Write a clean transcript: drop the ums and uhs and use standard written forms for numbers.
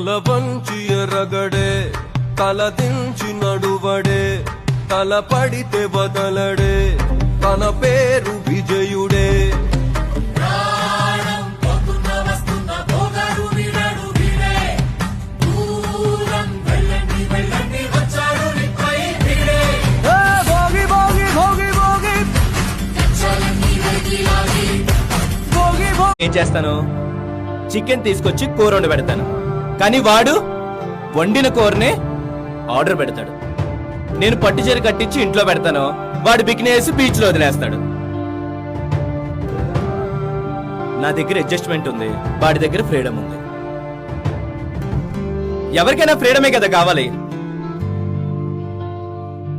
తల వంచి ఎరగడే, తల దించి నడువడే, తల పడితే వదలడే, తన పేరు విజయుడే. ఏం చేస్తాను, చికెన్ తీసుకొచ్చి కూర వండి పెడతాను. కానీ వాడు వండిన కూరనే ఆర్డర్ పెడతాడు. నేను పట్టుచీర కట్టించి ఇంట్లో పెడతాను, వాడు బికిని వేసి బీచ్ లో వదిలేస్తాడు. నా దగ్గర అడ్జస్ట్మెంట్ ఉంది, వాడి దగ్గర ఫ్రీడమ్ ఉంది. ఎవరికైనా ఫ్రీడమే కదా కావాలి.